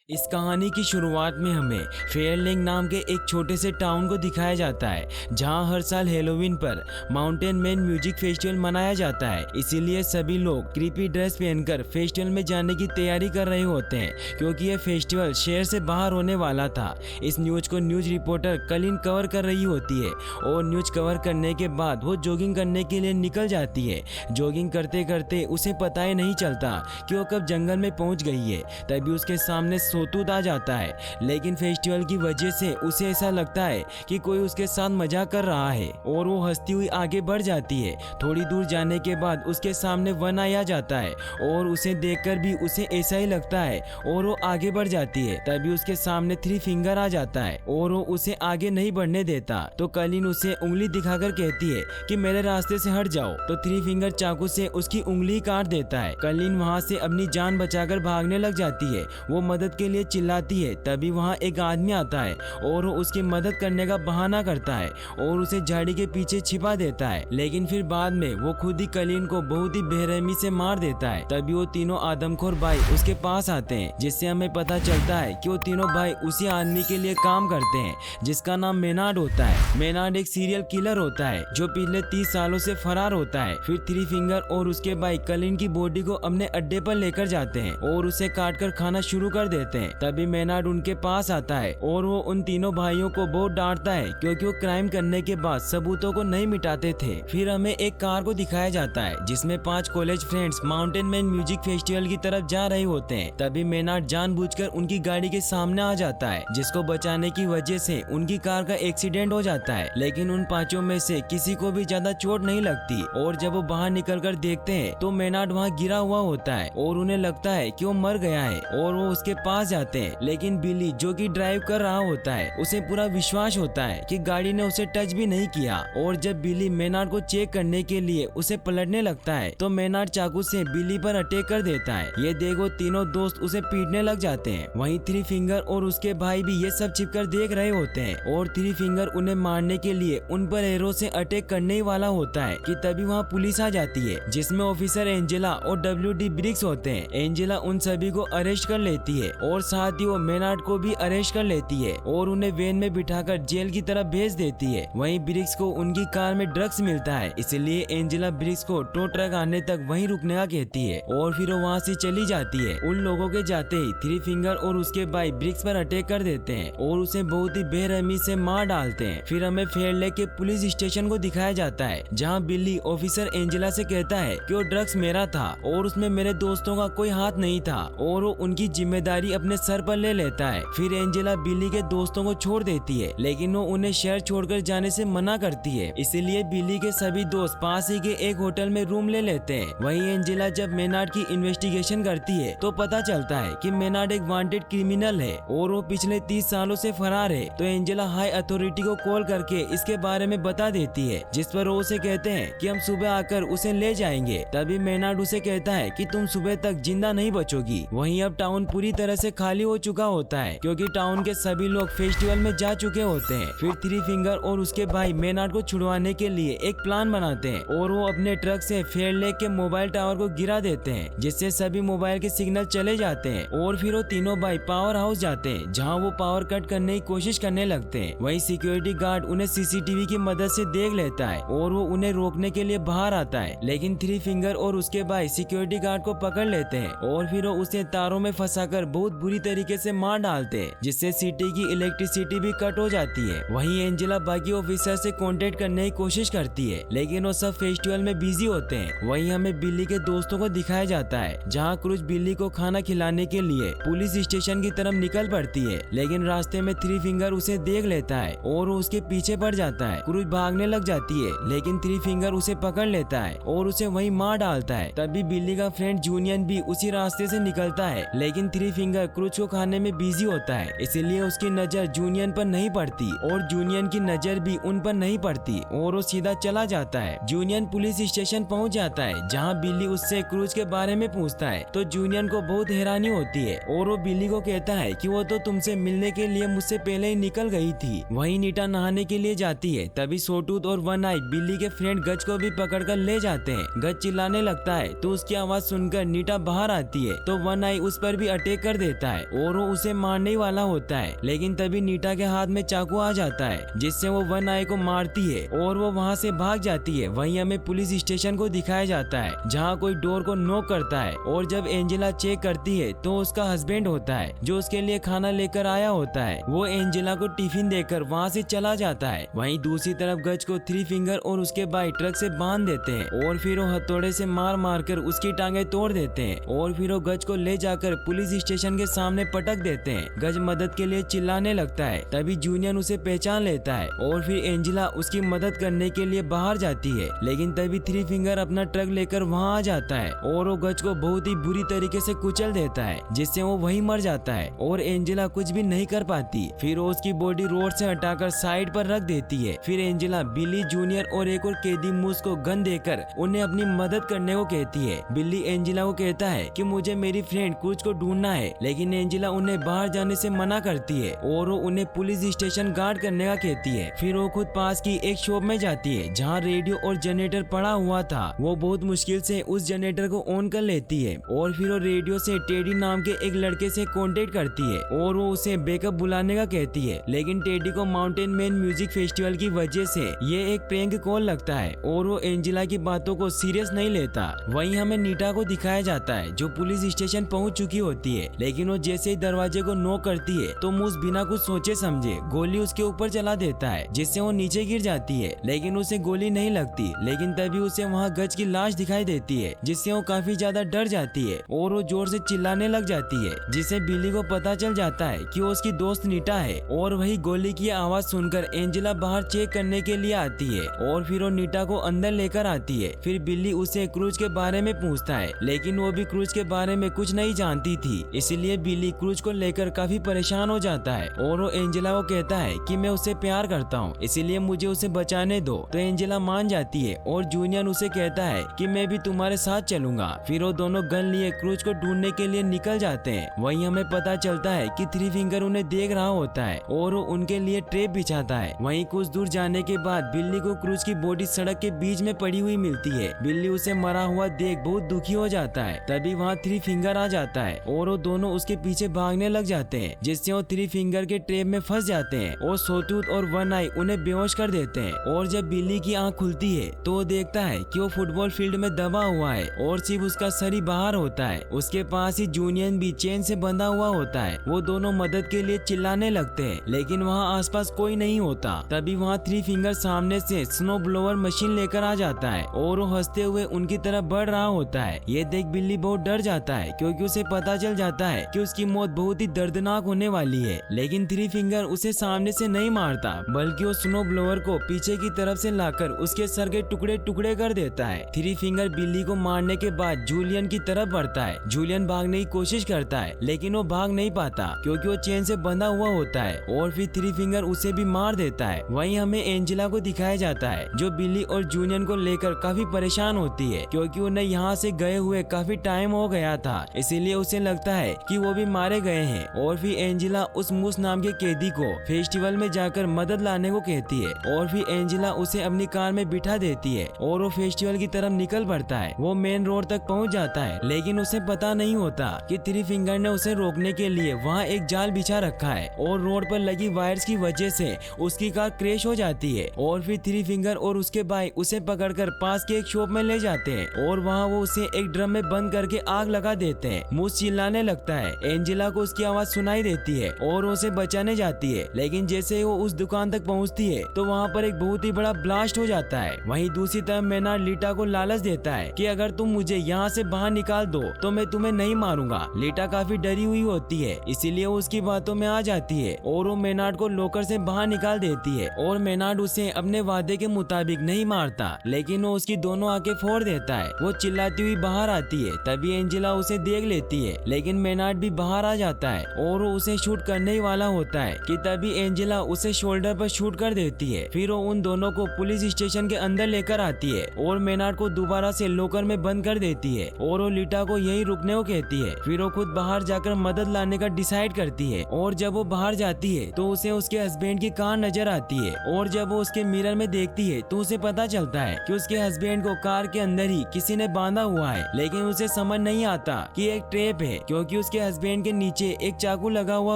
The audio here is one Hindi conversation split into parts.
इस कहानी की शुरुआत में हमें फेयरलिंग नाम के एक छोटे से टाउन को दिखाया जाता है जहां हर साल हेलोवीन पर माउंटेन मैन म्यूजिक फेस्टिवल मनाया जाता है। इसीलिए सभी लोग क्रीपी ड्रेस पहनकर फेस्टिवल में जाने की तैयारी कर रहे होते हैं क्योंकि यह फेस्टिवल शहर से बाहर होने वाला था। इस न्यूज को न्यूज रिपोर्टर कलिन कवर कर रही होती है और न्यूज कवर करने के बाद वो जॉगिंग करने के लिए निकल जाती है। जॉगिंग करते करते उसे पता ही नहीं चलता कि वो कब जंगल में पहुंच गई है। तभी उसके सामने सोतूत आ जाता है, लेकिन फेस्टिवल की वजह से उसे ऐसा लगता है कि कोई उसके साथ मजाक कर रहा है और वो हंसती हुई आगे बढ़ जाती है। थोड़ी दूर जाने के बाद उसके सामने वन आई आ जाता है और उसे देखकर भी उसे ऐसा ही लगता है और वो आगे बढ़ जाती है। तभी उसके सामने थ्री फिंगर आ जाता है और वो उसे आगे नहीं बढ़ने देता। तो कलिन उसे उंगली दिखाकर कहती है कि मेरे रास्ते से हट जाओ। तो थ्री फिंगर चाकू से उसकी उंगली काट देता है। कलिन वहाँ से अपनी जान बचाकर भागने लग जाती है। वो मदद के लिए चिल्लाती है। तभी वहाँ एक आदमी आता है और वो उसकी मदद करने का बहाना करता है और उसे झाड़ी के पीछे छिपा देता है, लेकिन फिर बाद में वो खुद ही कलिन को बहुत ही बेरहमी से मार देता है। तभी वो तीनों आदमखोर भाई उसके पास आते हैं, जिससे हमें पता चलता है कि वो तीनों भाई उसी आदमी के लिए काम करते हैं जिसका नाम मेनार्ड होता है। मेनार्ड एक सीरियल किलर होता है जो पिछले 30 सालों से फरार होता है। फिर थ्री फिंगर और उसके भाई कलिन की बॉडी को अपने अड्डे पर लेकर जाते हैं और उसे काट कर खाना शुरू कर देते हैं। तभी मेनार्ड उनके पास आता है और वो उन तीनों भाइयों को बहुत डांटता है क्योंकि वो क्राइम करने के बाद सबूतों को नहीं मिटाते थे। फिर हमें एक कार को दिखाया जाता है जिसमें 5 college friends mountain man music festival की तरफ जा रहे होते हैं। तभी मेनार्ड जानबूझकर उनकी गाड़ी के सामने आ जाता है, जिसको बचाने की वजह से उनकी कार का एक्सीडेंट हो जाता है, लेकिन उन पांचों में से किसी को भी ज्यादा चोट नहीं लगती। और जब वो बाहर निकलकर देखते हैं तो मेनार्ड वहाँ गिरा हुआ होता है और उन्हें लगता है कि वो मर गया है और वो उसके पास जाते हैं। लेकिन बिली जो कि ड्राइव कर रहा होता है उसे पूरा विश्वास होता है कि गाड़ी ने उसे टच भी नहीं किया। और जब बिली मेनार्ड को चेक करने के लिए उसे पलटने लगता है तो मेनार्ड चाकू से बिली पर अटैक कर देता है। ये देखो तीनों दोस्त उसे पीटने लग जाते हैं। वहीं थ्री फिंगर और उसके भाई भी ये सब छिपकर देख रहे होते हैं और थ्री फिंगर उन्हें मारने के लिए उन पर एरो से अटैक करने ही वाला होता है कि तभी वहाँ पुलिस आ जाती है, जिसमें ऑफिसर एंजेला और WD ब्रिक्स होते हैं। एंजेला उन सभी को अरेस्ट कर लेती है और साथ ही वो मेनार्ड को भी अरेस्ट कर लेती है और उन्हें वैन में बिठाकर जेल की तरफ भेज देती है। वहीं ब्रिक्स को उनकी कार में ड्रग्स मिलता है, इसलिए एंजेला ब्रिक्स को टो ट्रक आने तक वहीं रुकने का कहती है और फिर वो वहाँ से चली जाती है। उन लोगों के जाते ही थ्री फिंगर और उसके भाई ब्रिक्स पर अटैक कर देते हैं और उसे बहुत ही बेरहमी से मार डालते हैं। फिर हमें फेयरलेक के पुलिस स्टेशन को दिखाया जाता है जहाँ बिल्ली ऑफिसर एंजेला से कहता है कि वो ड्रग्स मेरा था और उसमें मेरे दोस्तों का कोई हाथ नहीं था और वो उनकी जिम्मेदारी अपने सर पर ले लेता है। फिर एंजेला बिल्ली के दोस्तों को छोड़ देती है, लेकिन वो उन्हें शहर छोड़कर जाने से मना करती है, इसीलिए बिल्ली के सभी दोस्त पास ही के एक होटल में रूम ले लेते हैं। वहीं एंजेला जब मेनार्ड की इन्वेस्टिगेशन करती है तो पता चलता है कि मेनार्ड एक वांटेड क्रिमिनल है और वो पिछले 30 सालों से फरार है। तो एंजेला हाई अथॉरिटी को कॉल करके इसके बारे में बता देती है, जिस पर वो उसे कहते हैं कि हम सुबह आकर उसे ले जाएंगे। तभी मेनार्ड उसे कहता है कि तुम सुबह तक जिंदा नहीं बचोगी। वहीं अब टाउन पूरी तरह से खाली हो चुका होता है क्योंकि टाउन के सभी लोग फेस्टिवल में जा चुके होते हैं। फिर थ्री फिंगर और उसके भाई मेनार्ड को छुड़वाने के लिए एक प्लान बनाते हैं और वो अपने ट्रक से फेयरलेक के मोबाइल टावर को गिरा देते हैं, जिससे सभी मोबाइल के सिग्नल चले जाते हैं। और फिर वो तीनों भाई पावर हाउस जाते हैं जहाँ वो पावर कट करने की कोशिश करने लगते हैं। वहीं सिक्योरिटी गार्ड उन्हें CCTV की मदद से देख लेता है और वो उन्हें रोकने के लिए बाहर आता है, लेकिन थ्री फिंगर और उसके भाई सिक्योरिटी गार्ड को पकड़ लेते हैं और फिर वो उसे तारों में फंसाकर बहुत बुरी तरीके से मार डालते हैं, जिससे सिटी की इलेक्ट्रिसिटी भी कट हो जाती है। वहीं एंजेला बाकी ऑफिसर से कांटेक्ट करने की कोशिश करती है, लेकिन वो सब फेस्टिवल में बिजी होते हैं। वहीं हमें बिल्ली के दोस्तों को दिखाया जाता है जहाँ क्रूज बिल्ली को खाना खिलाने के लिए पुलिस स्टेशन की तरफ निकल पड़ती है, लेकिन रास्ते में थ्री फिंगर उसे देख लेता है और वो उसके पीछे पड़ जाता है। क्रूज भागने लग जाती है, लेकिन थ्री फिंगर उसे पकड़ लेता है और उसे वहीं मार डालता है। तभी बिल्ली का फ्रेंड जूनियन भी उसी रास्ते से निकलता है, लेकिन थ्री फिंगर क्रूज को खाने में बिजी होता है, इसलिए उसकी नजर जूनियन पर नहीं पड़ती और जूनियन की नजर भी उन पर नहीं पड़ती और वो सीधा चला जाता है। जूनियन पुलिस स्टेशन पहुंच जाता है जहां बिल्ली उससे क्रूज के बारे में पूछता है। तो जूनियन को बहुत हैरानी होती है और वो बिल्ली को कहता है कि वो तो तुमसे मिलने के लिए मुझसे पहले ही निकल गई थी। वहीं नीटा नहाने के लिए जाती है। तभी सोटूथ और वन आई बिल्ली के फ्रेंड गज को भी पकड़कर ले जाते हैं। गज चिल्लाने लगता है तो उसकी आवाज सुनकर नीटा बाहर आती है तो वन आई उस पर भी अटैक कर देता करता है और वो उसे मारने ही वाला होता है, लेकिन तभी नीटा के हाथ में चाकू आ जाता है जिससे वो वन आई को मारती है और वो वहाँ से भाग जाती है। वहीं हमें पुलिस स्टेशन को दिखाया जाता है जहाँ कोई डोर को नॉक करता है और जब एंजेला चेक करती है तो उसका हस्बैंड होता है जो उसके लिए खाना लेकर आया होता है। वो एंजेला को टिफिन देकर वहाँ से चला जाता है। वहीं दूसरी तरफ गज को थ्री फिंगर और उसके भाई ट्रक से बांध देते हैं और फिर वो हथौड़े से मार मार कर उसकी टांगे तोड़ देते हैं और फिर वो गज को ले जाकर पुलिस स्टेशन के सामने पटक देते हैं। गज मदद के लिए चिल्लाने लगता है, तभी जूनियन उसे पहचान लेता है और फिर एंजेला उसकी मदद करने के लिए बाहर जाती है, लेकिन तभी थ्री फिंगर अपना ट्रक लेकर वहाँ आ जाता है और वो गज को बहुत ही बुरी तरीके से कुचल देता है जिससे वो वहीं मर जाता है और एंजेला कुछ भी नहीं कर पाती। फिर वो उसकी बॉडी रोड से हटाकर साइड पर रख देती है। फिर एंजेला बिली जूनियर और एक और कैदी मूस को गन देकर उन्हें अपनी मदद करने को कहती है। बिल्ली एंजेला को कहता है कि मुझे मेरी फ्रेंड क्रूज को ढूंढना है, लेकिन एंजेला उन्हें बाहर जाने से मना करती है और वो उन्हें पुलिस स्टेशन गार्ड करने का कहती है। फिर वो खुद पास की एक शॉप में जाती है जहाँ रेडियो और जनरेटर पड़ा हुआ था। वो बहुत मुश्किल से उस जनरेटर को ऑन कर लेती है और फिर वो रेडियो से टेडी नाम के एक लड़के से कांटेक्ट करती है और वो उसे बैकअप बुलाने का कहती है, लेकिन टेडी को माउंटेन मैन म्यूजिक फेस्टिवल की वजह से ये एक प्रैंक कॉल लगता है और वो एंजेला की बातों को सीरियस नहीं लेता। वहीं हमें नीटा को दिखाया जाता है जो पुलिस स्टेशन पहुंच चुकी होती है, लेकिन वो जैसे ही दरवाजे को नॉक करती है तो मूस बिना कुछ सोचे समझे गोली उसके ऊपर चला देता है जिससे वो नीचे गिर जाती है, लेकिन उसे गोली नहीं लगती। लेकिन तभी उसे वहाँ गज की लाश दिखाई देती है जिससे वो काफी ज्यादा डर जाती है और वो जोर से चिल्लाने लग जाती है, जिससे बिल्ली को पता चल जाता है कि वो उसकी दोस्त नीटा है। और वही गोली की आवाज सुनकर एंजेला बाहर चेक करने के लिए आती है और फिर वो नीटा को अंदर लेकर आती है। फिर बिल्ली उसे क्रूज के बारे में पूछता है, लेकिन वो भी क्रूज के बारे में कुछ नहीं जानती थी, इसलिए बिल्ली क्रूज को लेकर काफी परेशान हो जाता है और वो एंजेला को कहता है कि मैं उससे प्यार करता हूँ, इसलिए मुझे उसे बचाने दो। तो एंजेला मान जाती है और जूनियन उसे कहता है कि मैं भी तुम्हारे साथ चलूंगा। फिर वो दोनों गन लिए क्रूज को ढूंढने के लिए निकल जाते हैं। वहीं हमें पता चलता है कि थ्री फिंगर उन्हें देख रहा होता है और वो उनके लिए ट्रैप बिछाता है। वहीं कुछ दूर जाने के बाद बिल्ली को क्रूज की बॉडी सड़क के बीच में पड़ी हुई मिलती है। बिल्ली उसे मरा हुआ देख बहुत दुखी हो जाता है। तभी वहाँ थ्री फिंगर आ जाता है और वो दोनों उसके पीछे भागने लग जाते हैं, जिससे वो थ्री फिंगर के ट्रैप में फंस जाते हैं और सोटूथ और वन आई उन्हें बेहोश कर देते हैं। और जब बिल्ली की आंख खुलती है तो वो देखता है कि वो फुटबॉल फील्ड में दबा हुआ है और सिर्फ उसका सर ही बाहर होता है। उसके पास ही जूनियन भी चेन से बंधा हुआ होता है। वो दोनों मदद के लिए चिल्लाने लगते हैं, लेकिन वहाँ आसपास कोई नहीं होता। तभी वहाँ थ्री फिंगर सामने से स्नो ब्लोअर मशीन लेकर आ जाता है और वो हंसते हुए उनकी तरफ बढ़ रहा होता है। ये देख बिल्ली बहुत डर जाता है क्योंकि उसे पता चल जाता है कि उसकी मौत बहुत ही दर्दनाक होने वाली है। लेकिन थ्री फिंगर उसे सामने से नहीं मारता, बल्कि वो स्नो ब्लोअर को पीछे की तरफ से लाकर उसके सर के टुकड़े टुकड़े कर देता है। थ्री फिंगर बिल्ली को मारने के बाद जूलियन की तरफ बढ़ता है। जूलियन भागने की कोशिश करता है, लेकिन वो भाग नहीं पाता क्योंकि वो चेन से बंधा हुआ होता है और फिर थ्री फिंगर उसे भी मार देता है। वहीं हमें एंजेला को दिखाया जाता है जो बिल्ली और जूनियन को लेकर काफी परेशान होती है क्योंकि उन्हें यहाँ से गए हुए काफी टाइम हो गया था, इसीलिए उसे लगता है कि वो भी मारे गए हैं। और फिर एंजेला उस मूस नाम के कैदी को फेस्टिवल में जाकर मदद लाने को कहती है और फिर एंजेला उसे अपनी कार में बिठा देती है और वो फेस्टिवल की तरफ निकल पड़ता है। वो मेन रोड तक पहुंच जाता है, लेकिन उसे पता नहीं होता कि थ्री फिंगर ने उसे रोकने के लिए वहाँ एक जाल बिछा रखा है और रोड पर लगी वायर्स की वजह से उसकी कार क्रैश हो जाती है। और फिर थ्री फिंगर और उसके भाई उसे पकड़कर पास के एक शॉप में ले जाते हैं और वहाँ वो उसे एक ड्रम में बंद करके आग लगा देते हैं। मूस चिल्लाने लगता है। एंजेला को उसकी आवाज सुनाई देती है और उसे बचाने जाती है, लेकिन जैसे वो उस दुकान तक पहुँचती है तो वहाँ पर एक बहुत ही बड़ा ब्लास्ट हो जाता है। वहीं दूसरी तरफ मेनार्ड लीटा को लालच देता है कि अगर तुम मुझे यहाँ से बाहर निकाल दो तो मैं तुम्हें नहीं मारूंगा। लीटा काफी डरी हुई होती है, इसीलिए वो उसकी बातों में आ जाती है और वो मेनार्ड को लॉकर से बाहर निकाल देती है और मेनार्ड उसे अपने वादे के मुताबिक नहीं मारता, लेकिन वो उसकी दोनों आंखें फोड़ देता है। वो चिल्लाती हुई बाहर आती है, तभी एंजेला उसे देख लेती है, लेकिन मेनार्ड भी बाहर आ जाता है और वो उसे शूट करने ही वाला होता है कि तभी एंजेला उसे शोल्डर पर शूट कर देती है। फिर वो उन दोनों को पुलिस स्टेशन के अंदर लेकर आती है और मेनार्ड को दोबारा से लॉकर में बंद कर देती है और वो लीटा को यही रुकने को कहती है। फिर वो खुद बाहर जाकर मदद लाने का डिसाइड करती है और जब वो बाहर जाती है तो उसे उसके हस्बैंड की कार नजर आती है और जब वो उसके मिरर में देखती है तो उसे पता चलता है कि उसके हस्बैंड को कार के अंदर ही किसी ने बांधा हुआ है, लेकिन उसे समझ नहीं आता कि एक ट्रैप है क्योंकि उसके हस्बैंड के नीचे एक चाकू लगा हुआ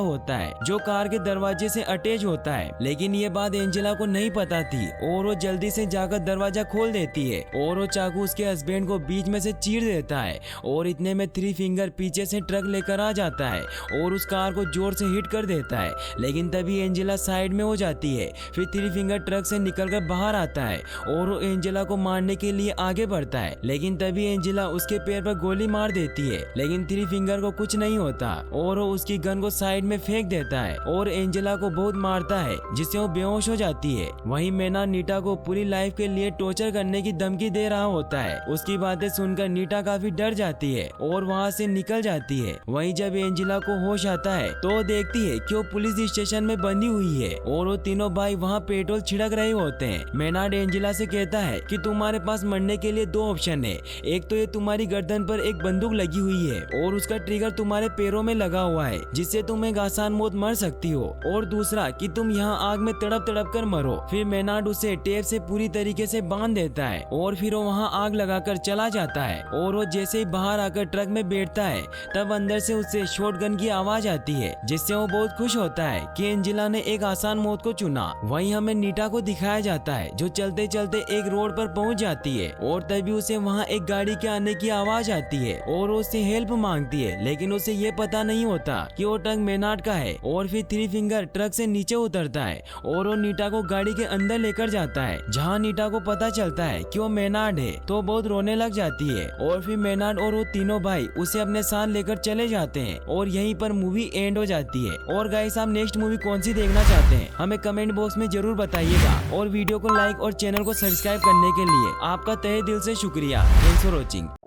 होता है जो कार के दरवाजे से अटैच होता है, लेकिन ये बात एंजेला को नहीं पता थी और वो जल्दी से जाकर दरवाजा खोल देती है और वो चाकू उसके हस्बैंड को बीच में से चीर देता है और इतने में थ्री फिंगर पीछे से ट्रक लेकर आ जाता है और उस कार को जोर से हिट कर देता है, लेकिन तभी एंजेला साइड में हो जाती है। फिर थ्री फिंगर ट्रक से निकलकर बाहर आता है और वो एंजेला को मारने के लिए आगे बढ़ता है, लेकिन तभी एंजेला उसके पैर पर गोली मार देती है, लेकिन थ्री फिंगर को कुछ नहीं होता और वो उसकी गन को साइड में फेंक देता है और एंजेला को बहुत मारता है जिससे वो बेहोश हो जाती है। वहीं मैना नीटा को पूरी लाइफ के लिए टॉर्चर करने की धमकी दे रहा होता है। उसकी बातें सुनकर नीटा काफी डर जाती है और वहाँ से निकल जाती है। वहीं जब एंजेला को होश आता है तो वो देखती है कि वो पुलिस स्टेशन में बंधी हुई है और वो तीनों भाई वहाँ पेट्रोल छिड़क रहे होते हैं। मेनार्ड एंजेला से कहता है कि तुम्हारे पास मरने के लिए दो ऑप्शन है, एक तो ये तुम्हारी गर्दन पर एक बंदूक लगी हुई है और उसका ट्रिगर तुम्हारे पैरों में लगा हुआ है जिससे तुम एक आसान मौत मर सकती हो, और दूसरा कि तुम यहाँ आग में तड़प तड़प कर मरो। फिर मेनार्ड उसे टेप से पूरी तरीके से बांध देता है और फिर वो वहाँ आग लगाकर चला जाता है और वो जैसे ही बाहर आकर ट्रक में बैठता है तब अंदर से उससे शॉटगन की आवाज आती है जिससे वो बहुत खुश होता है कि एंजेला ने एक आसान मौत को चुना। वहीं हमें नीटा को दिखाया जाता है जो चलते चलते एक रोड पर पहुंच जाती है और तभी उसे वहां एक गाड़ी के आने की आवाज आती है और वो उससे हेल्प मांगती है, लेकिन उसे ये पता नहीं होता कि वो ट्रक मेनार्ड का है। और फिर थ्री फिंगर ट्रक से नीचे उतरता है और वो नीटा को गाड़ी के अंदर लेकर जाता है, जहाँ नीटा को पता चलता है कि वो मेनार्ड है तो बहुत रोने लग जाती है। और फिर मेनार्ड और वो तीनों भाई उसे अपने साथ लेकर चले जाते हैं और यहीं पर मूवी एंड हो जाती है। और गाइस, आप नेक्स्ट मूवी कौन सी देखना चाहते हैं हमें कमेंट बॉक्स में जरूर बताइएगा और वीडियो को लाइक और चैनल को सब्सक्राइब करने के लिए आपका तहे दिल से शुक्रिया। Thanks for watching.